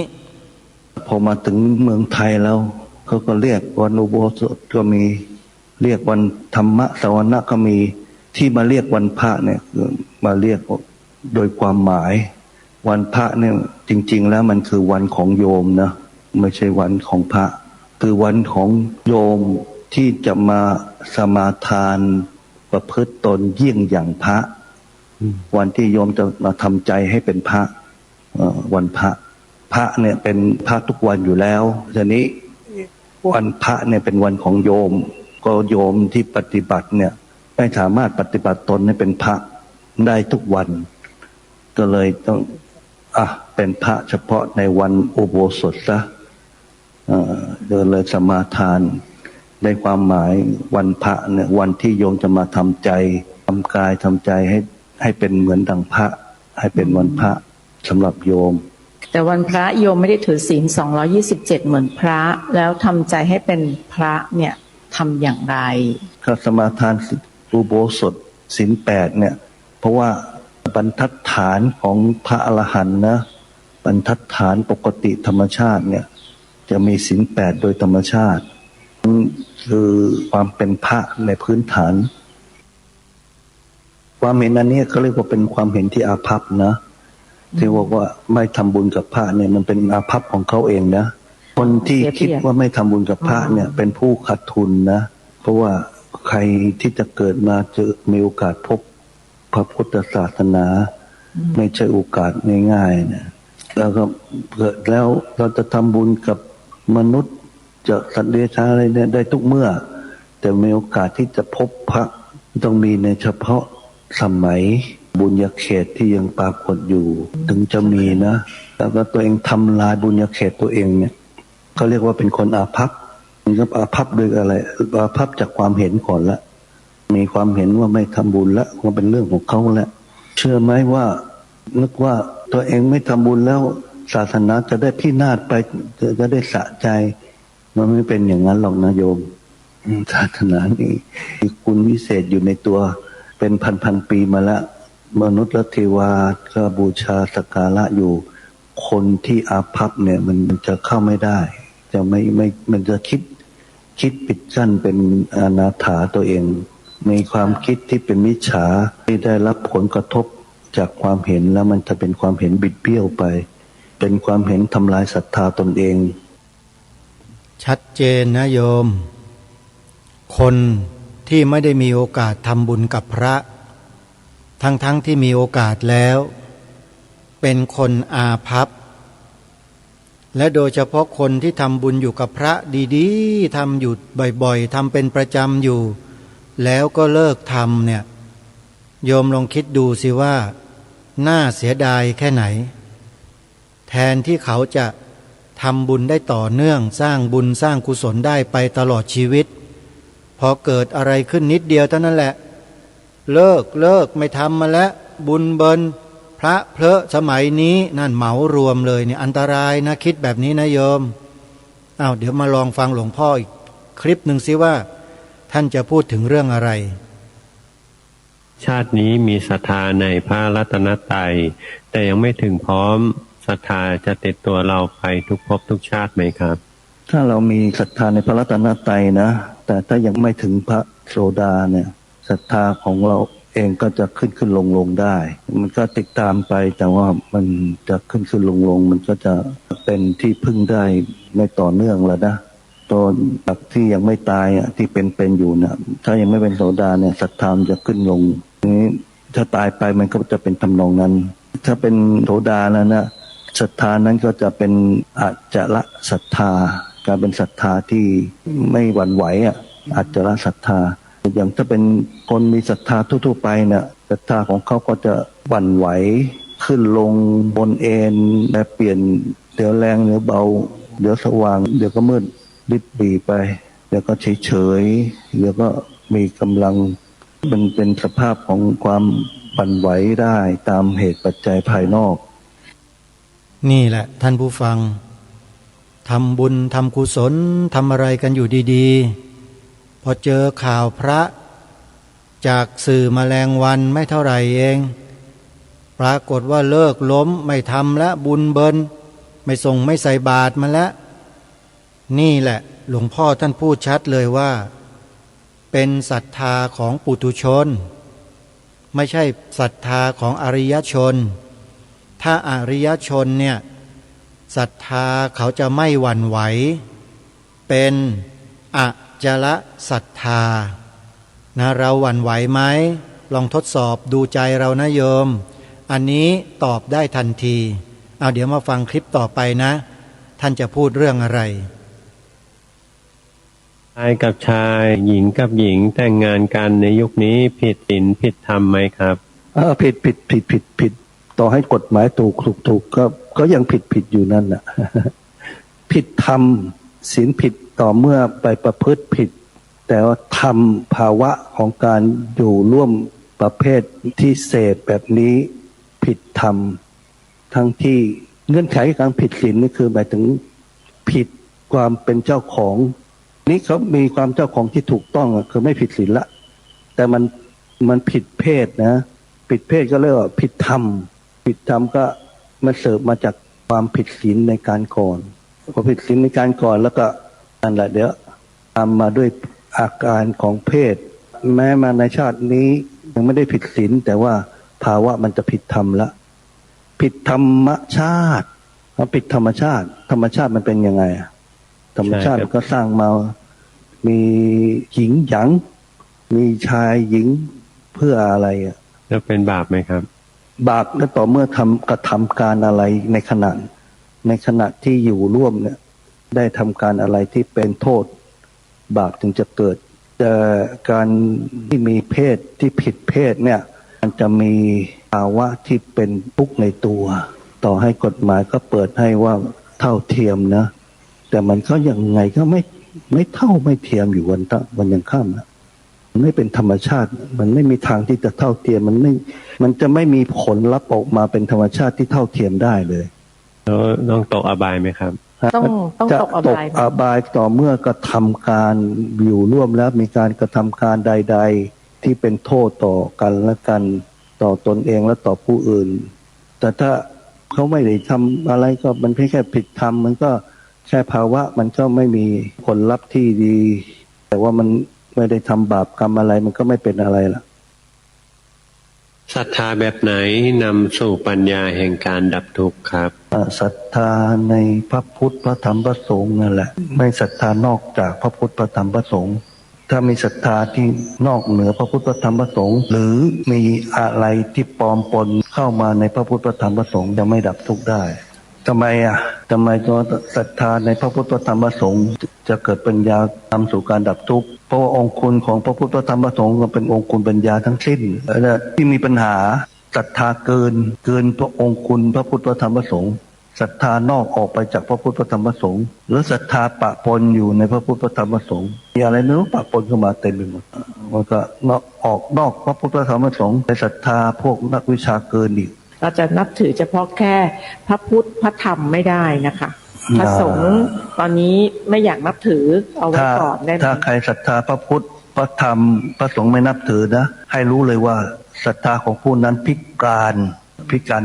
พอมาถึงเมืองไทยแล้วเขาก็เรียกวันอุโบสถก็มีเรียกวันธรรมะสวนะก็มีที่มาเรียกวันพระเนี่ยมาเรียกโดยความหมายวันพระเนี่ยจริงๆแล้วมันคือวันของโยมนะไม่ใช่วันของพระคือวันของโยมที่จะมาสมาทานประพฤติตนเยี่ยงอย่างพระวันที่โยมจะมาทำใจให้เป็นพระวันพระเนี่ยเป็นพระทุกวันอยู่แล้วทีนี้วันพระเนี่ยเป็นวันของโยมก็โยมที่ปฏิบัติเนี่ยไม่สามารถปฏิบัติตนให้เป็นพระได้ทุกวันก็เลยต้องเป็นพระเฉพาะในวันอุโบสถซะเลยสมาทานในความหมายวันพระเนี่ยวันที่โยมจะมาทำใจทำกายทำใจให้เป็นเหมือนดังพระให้เป็นวันพระสำหรับโยมแต่วันพระโยมไม่ได้ถือศีล227เหมือนพระแล้วทำใจให้เป็นพระเนี่ยทำอย่างไรถ้าสมาทานอุโบสถศีล8เนี่ยเพราะว่าบรรทัดฐานของพระอรหันต์นะบรรทัดฐานปกติธรรมชาติเนี่ยจะมีศีล8โดยธรรมชาติคือความเป็นพระในพื้นฐานความเห็นอันนี้เขาเรียกว่าเป็นความเห็นที่อาภัพนะที่บอกว่าไม่ทำบุญกับพระเนี่ยมันเป็นอาภัพของเขาเองนะคนที่คิดว่าไม่ทำบุญกับพระเนี่ยเป็นผู้ขาดทุนนะเพราะว่าใครที่จะเกิดมาจะมีโอกาสพบพระพุทธศาสนาไม่ใช่โอกาสง่ายๆนะแล้วก็เกิดแล้วเราจะทำบุญกับมนุษย์จะสัตว์เดรัจฉานอะไรเนี่ยได้ทุกเมื่อแต่มีโอกาสที่จะพบพระต้องมีในเฉพาะสมัยบุญญาเขตที่ยังปรากฏอยู่ถึงจะมีนะแล้วก็ตัวเองทำลายบุญญาเขตตัวเองเนี่ยเขาเรียกว่าเป็นคนอาภัพมันก็อาภัพด้วยอะไรอาภัพจากความเห็นก่อนละมีความเห็นว่าไม่ทำบุญละว่าเป็นเรื่องของเขาละเชื่อไหมว่านึกว่าตัวเองไม่ทำบุญแล้วศาสนาจะได้พินาศไปจะได้สะใจมันไม่เป็นอย่างนั้นหรอกนะโยมศาสนานี่มีคุณวิเศษอยู่ในตัวเป็นพันปีมาแล้วมนุษย์และเทวาก็บูชาสักการะอยู่คนที่อาภัพเนี่ยมันจะเข้าไม่ได้จะไม่มันจะคิดปิดกั้นเป็นอนาถาตัวเองมีความคิดที่เป็นมิจฉาที่ได้รับผลกระทบจากความเห็นแล้วมันจะเป็นความเห็นบิดเบี้ยวไปเป็นความเห็นทำลายศรัทธาตนเองชัดเจนนะโยมคนที่ไม่ได้มีโอกาสทำบุญกับพระทั้งที่มีโอกาสแล้วเป็นคนอาภัพและโดยเฉพาะคนที่ทำบุญอยู่กับพระดีๆทำอยู่บ่อยๆทำเป็นประจำอยู่แล้วก็เลิกทำเนี่ยโยมลองคิดดูสิว่าน่าเสียดายแค่ไหนแทนที่เขาจะทำบุญได้ต่อเนื่องสร้างบุญสร้างกุศลได้ไปตลอดชีวิตพอเกิดอะไรขึ้นนิดเดียวเท่านั้นแหละเลิกไม่ทำมาแล้ว บุญเบินพระเพลอะสมัยนี้นั่นเหมารวมเลยเนี่ยอันตรายนะคิดแบบนี้นะโยมเดี๋ยวมาลองฟังหลวงพ่ออีกคลิปหนึ่งสิว่าท่านจะพูดถึงเรื่องอะไรชาตินี้มีศรัทธาในพระรัตนตรัยแต่ยังไม่ถึงพร้อมศรัทธาจะติดตัวเราไปทุกภพทุกชาติไหมครับถ้าเรามีศรัทธาในพระรัตนตรัยนะแต่ถ้ายังไม่ถึงพระโสดาเนี่ยศรัทธาของเราเองก็จะขึ้นลงได้มันก็ติดตามไปแต่ว่ามันจะขึ้นลงมันก็จะเป็นที่พึ่งได้ไม่ต่อเนื่องแล้วนะตอนแบบที่ยังไม่ตายที่เป็นอยู่นะถ้ายังไม่เป็นโสดาเนี่ยศรัทธามันจะขึ้นลงนี้ถ้าตายไปมันก็จะเป็นทำนองนั้นถ้าเป็นโสดาแล้วนะศรัทธานั้นก็จะเป็นอาจละศรัทธาการเป็นศรัทธาที่ไม่หวั่นไหวอาจละศรัทธาอย่างถ้าเป็นคนมีศรัทธาทั่วๆไปเนี่ยศรัทธาของเขาก็จะหวั่นไหวขึ้นลงบนเอ็นและเปลี่ยนเดี๋ยวแรงเดี๋ยวเบาเดี๋ยวสว่างเดี๋ยวก็มืดลิบหลีไปเดี๋ยวก็เฉยเดี๋ยวก็มีกำลังมันเป็นสภาพของความปั่นไหวได้ตามเหตุปัจจัยภายนอกนี่แหละท่านผู้ฟังทำบุญทำกุศลทำอะไรกันอยู่ดีๆพอเจอข่าวพระจากสื่อแมลงวันไม่เท่าไหร่เองปรากฏว่าเลิกล้มไม่ทำและบุญเบินไม่ส่งไม่ใส่บาตรมาแล้วนี่แหละหลวงพ่อท่านพูดชัดเลยว่าเป็นศรัทธาของปุถุชนไม่ใช่ศรัทธาของอริยชนถ้าอริยชนเนี่ยศรัทธาเขาจะไม่หวั่นไหวเป็นอจละศรัทธานะเราหวั่นไหวไหมลองทดสอบดูใจเรานะโยมอันนี้ตอบได้ทันทีเดี๋ยวมาฟังคลิปต่อไปนะท่านจะพูดเรื่องอะไรชายกับชายหญิงกับหญิงแต่งงานกันในยุคนี้ผิดศีลผิดธรรมไหมครับผิดต่อให้กฎหมายถูกก็ยังผิดอยู่นั่นน่ะ ผิดธรรมศีลผิดต่อเมื่อไปประพฤติผิดแต่ว่าธรรมภาวะของการอยู่ร่วมประเภทที่เสพแบบนี้ผิดธรรมทั้งที่เงื่อนไขการผิดศีลนี่คือหมายถึงผิดความเป็นเจ้าของนี่เขามีความเจ้าของที่ถูกต้องคือไม่ผิดศีลละแต่มันผิดเพศนะผิดเพศก็เรียกว่าผิดธรรมก็มันเสริมมาจากความผิดศีลในการก่อนพอผิดศีลในการก่อนแล้วก็นั่นแหละเดี๋ยวตามมาด้วยอาการของเพศแม้มาในชาตินี้ยังไม่ได้ผิดศีลแต่ว่าภาวะมันจะผิดธรรมละผิดธรรมชาติผิดธรรมชาติมันเป็นยังไงธรรมชาติมันก็สร้างมามีหญิงหยางมีชายหญิงเพื่ออะไรแล้วเป็นบาปไหมครับบาปก็ต่อเมื่อกระทำการอะไรในขณะที่อยู่ร่วมเนี่ยได้ทำการอะไรที่เป็นโทษบาปถึงจะเกิดแต่การที่มีเพศที่ผิดเพศเนี่ยมันจะมีภาวะที่เป็นทุกข์ในตัวต่อให้กฎหมายก็เปิดให้ว่าเท่าเทียมนะแต่มันก็ยังไงก็ไม่เท่าไม่เทียมอยู่วันยังค่ำนะมันไม่เป็นธรรมชาติมันไม่มีทางที่จะเท่าเทียมมันจะไม่มีผลลัพธ์ออกมาเป็นธรรมชาติที่เท่าเทียมได้เลยแล้วต้องตกอบายไหมครับต้องตกอบายต่อเมื่อกระทำการอยู่ร่วมแล้วมีการกระทำการใดๆที่เป็นโทษต่อกันและกันต่อตนเองและต่อผู้อื่นแต่ถ้าเขาไม่ได้ทำอะไรก็มันแค่ผิดธรรมมันก็แค่ภาวะมันก็ไม่มีผลลัพธ์ที่ดีแต่ว่ามันไม่ได้ทำบาปกรรมอะไรมันก็ไม่เป็นอะไรล่ะศรัทธาแบบไหนนำสู่ปัญญาแห่งการดับทุกข์ครับศรัทธาในพระพุทธพระธรรมพระสงฆ์นั่นแหละไม่ศรัทธานอกจากพระพุทธพระธรรมพระสงฆ์ถ้ามีศรัทธาที่นอกเหนือพระพุทธพระธรรมพระสงฆ์หรือมีอะไรที่ปลอมปนเข้ามาในพระพุทธพระธรรมพระสงฆ์จะไม่ดับทุกข์ได้ทำไมตัวศรัทธาในพระพุทธพระธรรมพระสงฆ์จะเกิดปัญญานำสู่การดับทุกข์เพราะว่าองค์คุณของพระพุทธพระธรรมพระสงฆ์ก็เป็นองค์คุณปัญญาทั้งสิ้นที่มีปัญหาศรัทธาเกินพระองค์คุณพระพุทธพระธรรมพระสงฆ์ ศรัทธานอกออกไปจากพระพุทธพระธรรมพระสงฆ์หรือศรัทธาปะปนอยู่ในพระพุทธพระธรรมพระสงฆ์มีอะไรไม่รู้ปะปนเข้ามาเต็มไปหมดมันก็ออกนอกพระพุทธพระธรรมพระสงฆ์ไปศรัทธาพวกนักวิชาเกินอีกเราจะนับถือเฉพาะแค่พระพุทธพระธรรมไม่ได้นะคะพระสงฆ์ตอนนี้ไม่อยากนับถือเอาไว้ก่อนได้ไหมถ้าใครศรัทธาพระพุทธพระธรรมพระสงฆ์ไม่นับถือนะให้รู้เลยว่าศรัทธาของผู้นั้นพิการ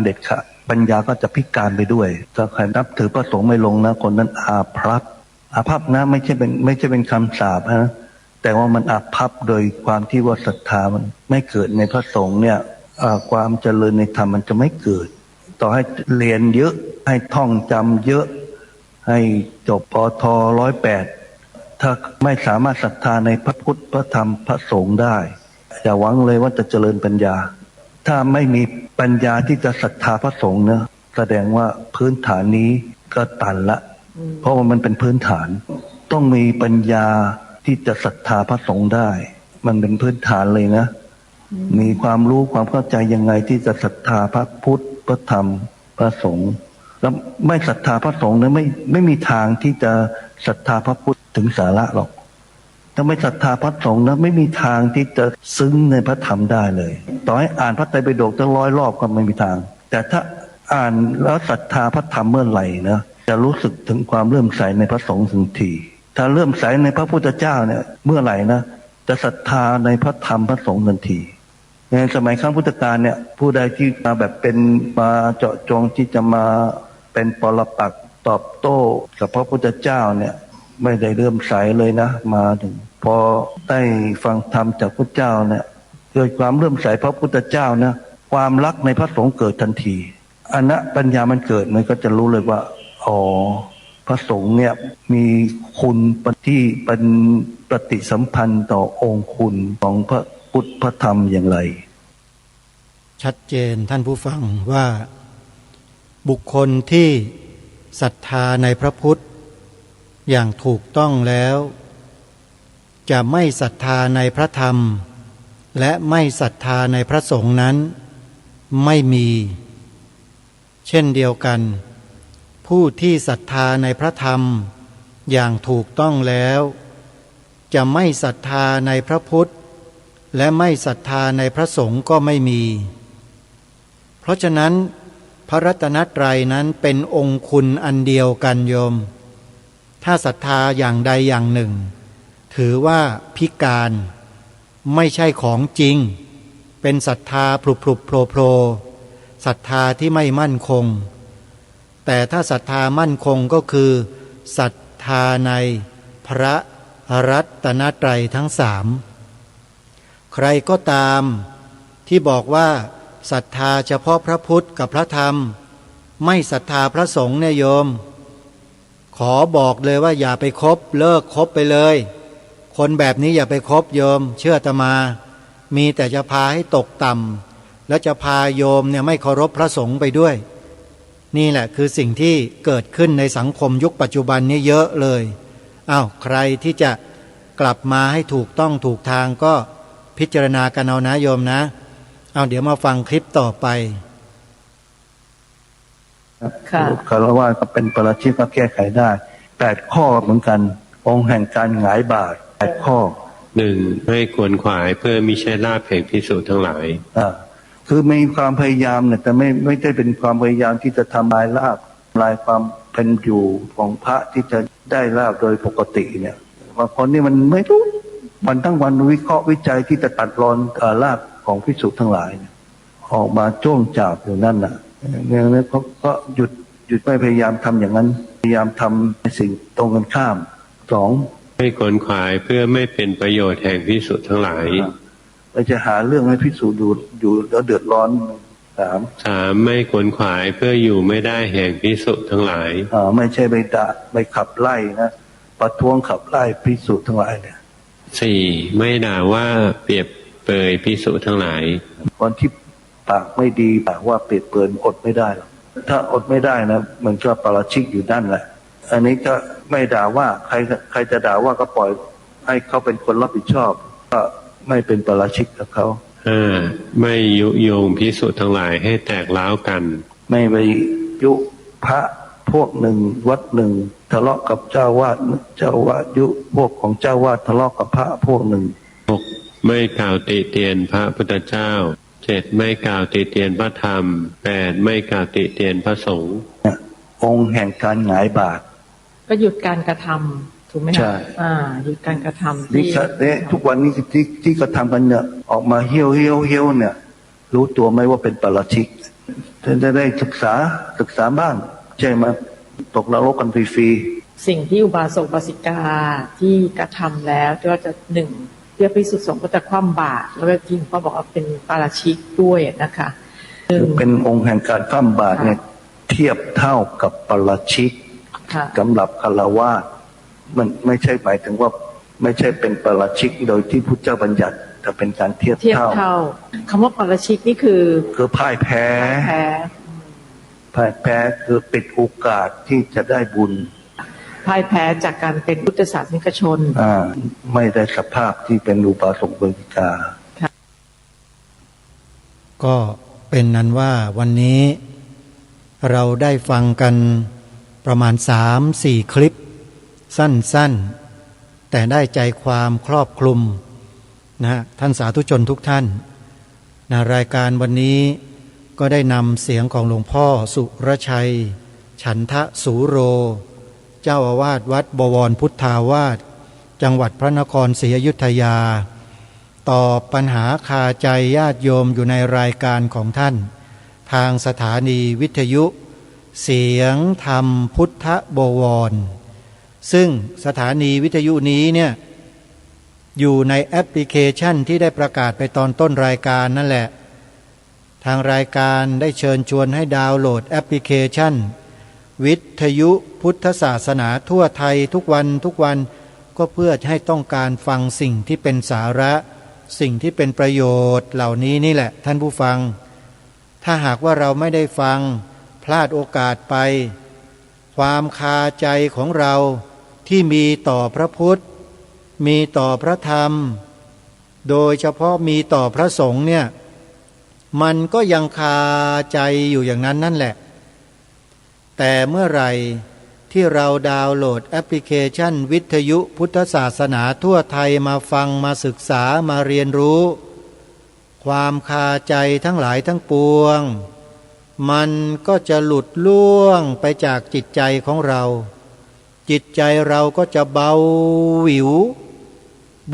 เด็ดขาดปัญญาก็จะพิการไปด้วยถ้าใครนับถือพระสงฆ์ไม่ลงนะคนนั้นอาภัพนะไม่ใช่เป็นคำสาปนะแต่ว่ามันอาภัพโดยความที่ว่าศรัทธามันไม่เกิดในพระสงฆ์เนี่ยความเจริญในธรรมมันจะไม่เกิดต่อให้เรียนเยอะให้ท่องจำเยอะให้จบปท108ถ้าไม่สามารถศรัทธาในพระพุทธพระธรรมพระสงฆ์ได้อย่าหวังเลยว่าจะเจริญปัญญาถ้าไม่มีปัญญาที่จะศรัทธาพระสงฆ์นะแสดงว่าพื้นฐานนี้ก็ตันละเพราะว่ามันเป็นพื้นฐานต้องมีปัญญาที่จะศรัทธาพระสงฆ์ได้มันเป็นพื้นฐานเลยนะมีความรู้ความเข้าใจยังไงที่จะศรัทธาพระพุทธพระธรรมพระสงฆ์แล้วไม่ศรัทธาพระสงฆ์นะไม่มีทางที่จะศรัทธาพระพุทธถึงสาระหรอกถ้าไม่ศรัทธาพระสงฆ์นะไม่มีทางที่จะซึ้งในพระธรรมได้เลยต่อให้อ่านพระไตรปิฎกตั้ง100 รอบก็ไม่มีทางแต่ถ้าอ่านแล้วศรัทธาพระธรรมเมื่อไหร่นะจะรู้สึกถึงความเลื่อมใสในพระสงฆ์ทันทีถ้าเลื่อมใสในพระพุทธเจ้าเนี่ยเมื่อไหร่นะจะศรัทธาในพระธรรมพระสงฆ์ทันทีในสมัยครั้งพุทธกาลเนี่ยผู้ใดที่มาแบบเป็นมาเจาะจงที่จะมาเป็นปรปักษ์ตอบโต้กับพระพุทธเจ้าเนี่ยไม่ได้เลื่อมใสเลยนะมาถึงพอได้ฟังธรรมจากพระเจ้าเนี่ยเกิดความเลื่อมใสพระพุทธเจ้านะความรักในพระสงฆ์เกิดทันทีอันนั้นปัญญามันเกิดมันก็จะรู้เลยว่าอ๋อพระสงฆ์เนี่ยมีคุณที่เป็นปฏิสัมพันธ์ต่อองค์คุณของพระพุทธพระธรรมอย่างไรชัดเจนท่านผู้ฟังว่าบุคคลที่ศรัทธาในพระพุทธอย่างถูกต้องแล้วจะไม่ศรัทธาในพระธรรมและไม่ศรัทธาในพระสงฆ์นั้นไม่มีเช่นเดียวกันผู้ที่ศรัทธาในพระธรรมอย่างถูกต้องแล้วจะไม่ศรัทธาในพระพุทธและไม่ศรัทธาในพระสงฆ์ก็ไม่มีเพราะฉะนั้นพระรัตนตรัยนั้นเป็นองค์คุณอันเดียวกันโยมถ้าศรัทธาอย่างใดอย่างหนึ่งถือว่าพิการไม่ใช่ของจริงเป็นศรัทธาพลุบๆโผล่ๆศรัทธาที่ไม่มั่นคงแต่ถ้าศรัทธามั่นคงก็คือศรัทธาในพระรัตนตรัยทั้งสามใครก็ตามที่บอกว่าศรัทธาเฉพาะพระพุทธกับพระธรรมไม่ศรัทธาพระสงฆ์เนี่ยโยมขอบอกเลยว่าอย่าไปคบเลิกคบไปเลยคนแบบนี้อย่าไปคบโยมเชื่ออาตมามีแต่จะพาให้ตกต่ำและจะพาโยมเนี่ยไม่เคารพพระสงฆ์ไปด้วยนี่แหละคือสิ่งที่เกิดขึ้นในสังคมยุคปัจจุบันนี้เยอะเลยใครที่จะกลับมาให้ถูกต้องถูกทางก็พิจารณากันเอานะโยมนะเดี๋ยวมาฟังคลิปต่อไปค่ะคารวะก็เป็นปราชิกก็แก้ไขได้8 ข้อเหมือนกันองค์แห่งการหงายบาตร8 ข้อ 1. ให้ควรขวายเพื่อมิใช่ลาภแห่งภิกษุทั้งหลายคือมีความพยายามเนี่ยแต่ไม่ได้เป็นความพยายามที่จะทำลายลาภลายความเป็นอยู่ของพระที่จะได้ลาภโดยปกติเนี่ยบางคนนี่มันไม่รู้วันทั้งวันวิเคราะห์วิจัยที่จะตัดรอนลาภของภิกษุทั้งหลายเนี่ยออกมาจ้วงจับอยู่นั่นน่ะเนี่ยเขาก็หยุดไม่พยายามทำอย่างนั้นพยายามทำในสิ่งตรงกันข้าม 2. ให้ขวนขวายเพื่อไม่เป็นประโยชน์แห่งภิกษุทั้งหลายเราจะหาเรื่องให้ภิกษุอยู่แล้วเดือดร้อน 3. ไม่ขวนขวายเพื่ออยู่ไม่ได้แห่งภิกษุทั้งหลายไม่ใช่ไปด่าไปขับไล่นะประท้วงขับไล่ภิกษุทั้งหลายเนี่ย 4. ไม่ด่าว่าเปรียบเปรยภิกษุทั้งหลายคนที่ปากไม่ดีปากว่าเปรียบเปรยอดไม่ได้หรอกถ้าอดไม่ได้นะมันก็ปาราชิกอยู่นั่นแหละอันนี้ก็ไม่ด่าว่าใครจะด่าว่าก็ปล่อยให้เขาเป็นคนรับผิดชอบก็ไม่เป็นปาราชิกกับเขาไม่ยุโยงภิกษุทั้งหลายให้แตกร้าวกันไม่ไปยุ พระพวกหนึ่งวัดหนึ่งทะเลาะกับเจ้าวาดยุพวกของเจ้าวาดทะเลาะกับพระพวกหนึ่ง 6. ไม่กล่าวติเตียนพระพุทธเจ้า 7. ไม่กล่าวติเตียนพระธรรม 8. ไม่กล่าวติเตียนพระสงฆ์ องค์แห่งการหงายบาตร ก็หยุดการกระทำถูกไหม ใช่ คะหยุดการกระทำ นี่ทุกวันนี้ที่กระทำกันเนี่ยออกมาเฮี้ยวเนี่ยรู้ตัวไหมว่าเป็นปาราชิกจะได้ศึกษาบ้างใช่ไหมตกนรกกันฟรีๆ สิ่งที่อุบาสกอุบาสิกาที่กระทำแล้วก็จะหนึ่งเพื่อพิสุทธิสงฆ์ก็จะคว่ำบาตรแล้วก็จริงก็บอกว่าเป็นปาราชิกด้วยนะคะเป็นองค์แห่งการคว่ำบาตรเนี่ยเทียบเท่ากับปาราชิกสำหรับฆราวาสมันไม่ใช่หมายถึงว่าไม่ใช่เป็นปาราชิกโดยที่พุทธเจ้าบัญญัติแต่เป็นการเทียบเท่าคำว่าปาราชิกนี่คือพ่ายแพ้คือปิดโอกาสที่จะได้บุญพ่ายแพ้จากการเป็นพุทธศาสนิกชนไม่ได้สภาพที่เป็นอุบาสกอุบาสิกาก็เป็นนั้นว่าวันนี้เราได้ฟังกันประมาณ 3-4 คลิปสั้นๆแต่ได้ใจความครอบคลุมนะท่านสาธุชนทุกท่านนะรายการวันนี้ก็ได้นำเสียงของหลวงพ่อสุรชัยฉันทะสูโรเจ้าอาวาสวัดบวรพุทธาวาสจังหวัดพระนครศรีอยุธยาตอบปัญหาคาใจญาติโยมอยู่ในรายการของท่านทางสถานีวิทยุเสียงธรรมพุทธบวรซึ่งสถานีวิทยุนี้เนี่ยอยู่ในแอปพลิเคชันที่ได้ประกาศไปตอนต้นรายการนั่นแหละทางรายการได้เชิญชวนให้ดาวน์โหลดแอปพลิเคชันวิทยุพุทธศาสนาทั่วไทยทุกวันก็เพื่อให้ต้องการฟังสิ่งที่เป็นสาระสิ่งที่เป็นประโยชน์เหล่านี้นี่แหละท่านผู้ฟังถ้าหากว่าเราไม่ได้ฟังพลาดโอกาสไปความคาใจของเราที่มีต่อพระพุทธมีต่อพระธรรมโดยเฉพาะมีต่อพระสงฆ์เนี่ยมันก็ยังคาใจอยู่อย่างนั้นนั่นแหละแต่เมื่อไหร่ที่เราดาวน์โหลดแอปพลิเคชันวิทยุพุทธศาสนาทั่วไทยมาฟังมาศึกษามาเรียนรู้ความคาใจทั้งหลายทั้งปวงมันก็จะหลุดล่วงไปจากจิตใจของเราจิตใจเราก็จะเบาหวิว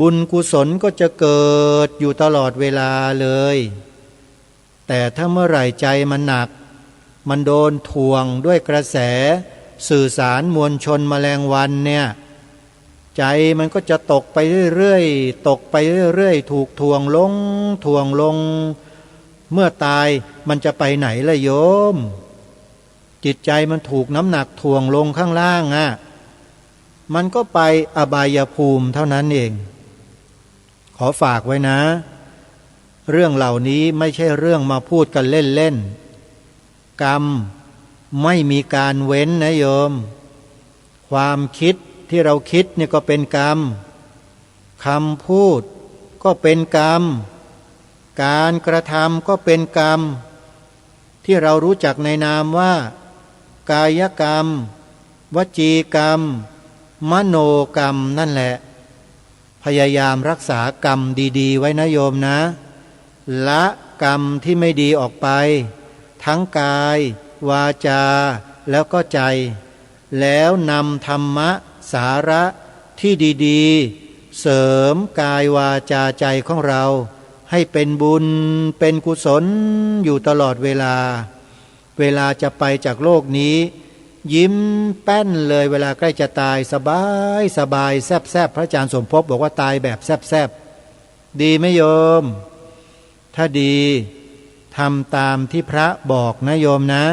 บุญกุศลก็จะเกิดอยู่ตลอดเวลาเลยแต่ถ้าเมื่อไหร่ใจมันหนักมันโดนทวงด้วยกระแสสื่อสารมวลชนแมลงวันเนี่ยใจมันก็จะตกไปเรื่อยๆถูกทวงลงเมื่อตายมันจะไปไหนล่ะโยมจิตใจมันถูกน้ำหนักทวงลงข้างล่างมันก็ไปอบายภูมิเท่านั้นเองขอฝากไว้นะเรื่องเหล่านี้ไม่ใช่เรื่องมาพูดกันเล่นๆกรรมไม่มีการเว้นนะโยมความคิดที่เราคิดเนี่ยก็เป็นกรรมคำพูดก็เป็นกรรมการกระทำก็เป็นกรรมที่เรารู้จักในนามว่ากายกรรมวจีกรรมมโนกรรมนั่นแหละพยายามรักษากรรมดีๆไว้นะโยมนะละกรรมที่ไม่ดีออกไปทั้งกายวาจาแล้วก็ใจแล้วนำธรรมะสาระที่ดีๆเสริมกายวาจาใจของเราให้เป็นบุญเป็นกุศลอยู่ตลอดเวลาจะไปจากโลกนี้ยิ้มแป้นเลยเวลาใกล้จะตายสบายแซบพระอาจารย์สมภพบอกว่าตายแบบแซบดีไหมโยมถ้าดีทำตามที่พระบอกนะโยมนะ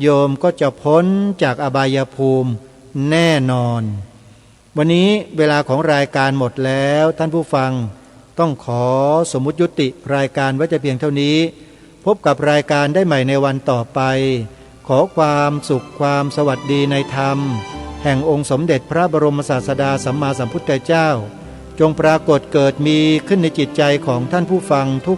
โยมก็จะพ้นจากอบายภูมิแน่นอนวันนี้เวลาของรายการหมดแล้วท่านผู้ฟังต้องขอสมมุติยุติรายการไว้แต่เพียงเท่านี้พบกับรายการได้ใหม่ในวันต่อไปขอความสุขความสวัสดีในธรรมแห่งองค์สมเด็จพระบรมศาสดาสัมมาสัมพุทธเจ้าจงปรากฏเกิดมีขึ้นในจิตใจของท่านผู้ฟังทุก